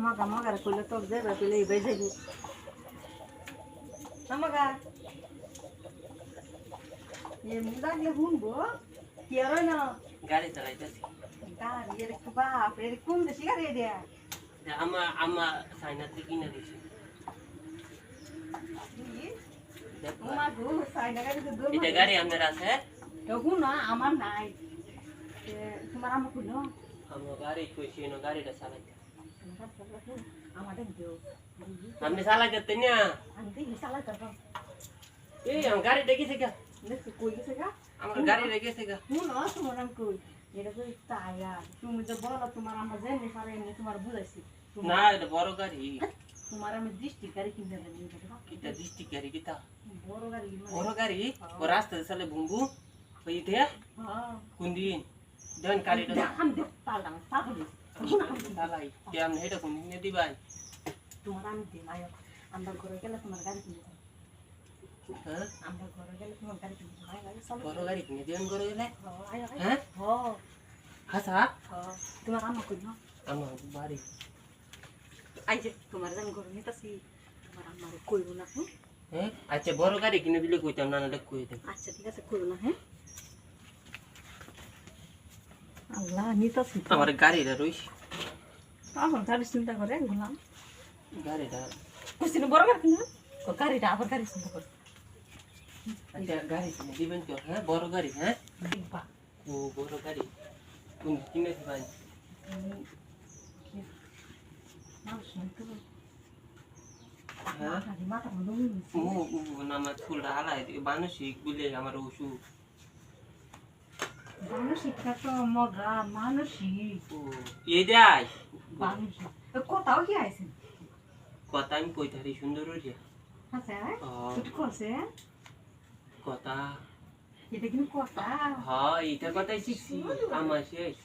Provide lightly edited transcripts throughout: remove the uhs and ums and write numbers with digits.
মগা মগার কইলে তোর যাবে কইলে এই বেজে গো মগা এ মুদাগলে হুনবো কি আর না গাড়ি চালাইতেছি গাড়ি এর একটু বাপ এর কোন দেশি গাড়ি দেয়া আমা সাইনাতে কিনে দিছি মা গো সাইনা গাড়ি তো দূর এটা গাড়ি আপনার আছে তখন না আমার নাই তোমার আমা কইলো আমার গাড়ি কইছি না গাড়িটা চালাইতে আমাদের দিও আপনি চালাইতে না আমি দেখি চালাই তো এই আমার গাড়িটা গেছে গা দেখো কই গেছে গা আমার গাড়িটা গেছে গা না তোমার নাম কই এটা তো তাইয়া তুমি তো বলো তোমার আমার জেনে পারে এমনি তোমার বুঝাইছি না এটা বড় গাড়ি তোমার আমি দৃষ্টি গাড়ি কিনতে দেব এটা ডিস্ট্রিক্ট গাড়ি কিটা বড় গাড়ি বড় গাড়ি ও রাস্তাতে চলে বুঙ্গু ওই দে হ্যাঁ কোন দিন দেন গাড়িটা দাম দে পালাম পাগলি চালাই কেমন এটা কোন দিন দিবাই তোমার আমি দিলাই আমরা ঘরে গেলে তোমার গাড়ি কিনতে হ্যাঁ আমরা ঘরে গেলে তোমার গাড়ি কিনতে ভাই ভাই চলো বড় গাড়ি কিনে দেন করে গেলে আয় হ্যাঁ হাসা তোমার আমা কই না আমার বাড়ি আই যে তোমার আমি ঘরে নিতাছি তোমার আমারে কইবো না হ্যাঁ আচ্ছা বড় গাড়ি কিনে দিলে কইতাম না না কই দেব আচ্ছা ঠিক আছে কইবো না হ্যাঁ আল্লাহ নিতাছি আমার গাড়িটা রইছে আমার গাড়ি চিন্তা করে গেলাম গাড়িটা কুসিনে বড় গাড়ি না ও গাড়িটা আবার গাড়ি চিন্তা করে আচ্ছা গাড়ি কিনে দিবেন তো হ্যাঁ বড় গাড়ি হ্যাঁ দেখবা ও বড় গাড়ি কোন কিনে দিবাই হ্যাঁ মাথা আমার ফুলটা হালাই মানসিক বলে আমার ওষুধ মানসিক তো মগা মানসিক ও এই দেয় মানসিক কোথাও কি আইছেন কথা আমি কইতারি সুন্দর হইয়া আচ্ছা তুই করছে কথা এটা কিন্তু কথা হ্যাঁ এটা কথাই শিখছি আমার শেষ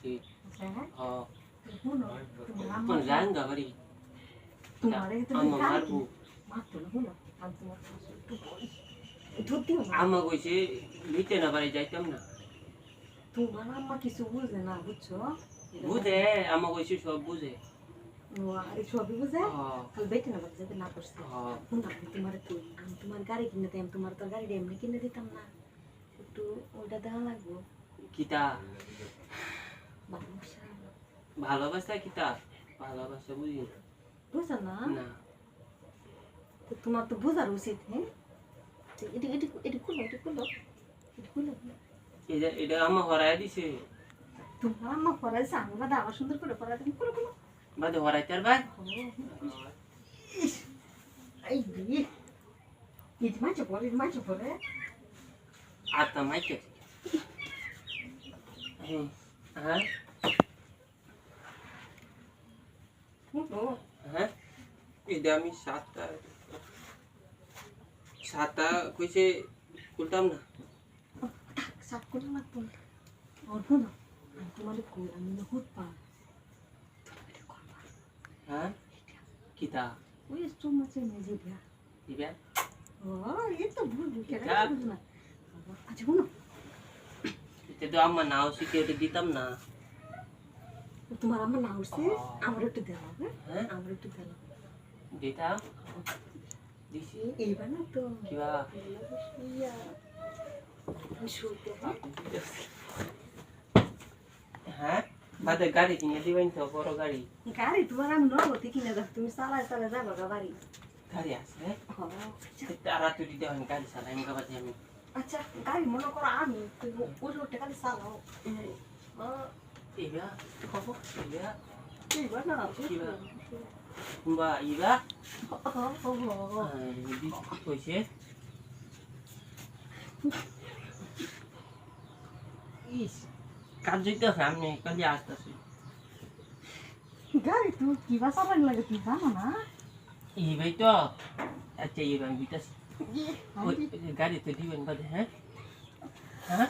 আচ্ছা হ্যাঁ শুনো কোন জাঙ্গা বাড়ি তোমার এই তো আমার মারবো মারতো না শুনো আমি তোমার দুধ দিও না আমা কইছে নিতে না বাড়ি যাইতাম না তোমার আম্মা কিছু বুঝে না বুঝছো বুঝে আমা কইছে সব বুঝে এই সবই বুঝে হ্যাঁ খালি বেটে না বাচ্চাতে না করছে হ্যাঁ শুনলাম তোমার কই আমি তোমার গাড়ি কিনে দিতাম তোমার তো গাড়ি এমনি কিনে দিতাম না একটু ওইটা দেওয়া লাগবো কিতা ভালোবাসা ভালোবাসা কিতা ভালোবাসা বুঝি বুঝছো না না তো তোমার তো বোঝার উচিত হ্যাঁ এটি এটি এটি খুলো এটি খুলো এটি খুলো এটা আমা হরাই দিছে তোমার আম্মা পড়াইছে আমি বাদা আবার সুন্দর করে পড়াই তুমি খুলো খুলো বাদে হরাইতার ভাই এই দিয়ে এটি মাঝে পড়ে আত্মা মাইকে হ্যাঁ শুনো হ্যাঁ এটা আমি সাতটা কইছে খুলতাম না সাত করে লাগবো না আর শোনো আমি তোমার কই আমি না হুটপা হ্যাঁ কিতা ওই চুমাচে মেজে দিয়া দিবেন ও এই তো ভুল কেন যা। না আচ্ছা শোনো এটা তো আমার নাও শিখে ওটা দিতাম না তোমার আমার না উঠছে আমার একটু দেওয়া হ্যাঁ আমার একটু দেওয়া দিতাম দিছি এইবার না তো কিবা হ্যাঁ বাদে গাড়ি কিনে দিবেন তো বড় গাড়ি গাড়ি তোমার আমি নগদে কিনে দাও তুমি চালায় যাবো গা বাড়ি গাড়ি আছে তারা তুই দিতে হয় গাড়ি চালাই আমি গাবাতে আমি আচ্ছা গাড়ি মনে করো আমি তুমি উঠে উঠে খালি চালাও ইবা হবো ইবা এইবার না কিবা কুম্বা ইবা হবো কইছে ইস কাজ দিতে আমি কাজে আসতেছি গাড়ি তুই কিবা চালান লাগে তুই জানো না ইবাই তো আচ্ছা ইবা আমি বিতাস গাড়ি তো দিবেন বাদে হ্যাঁ হ্যাঁ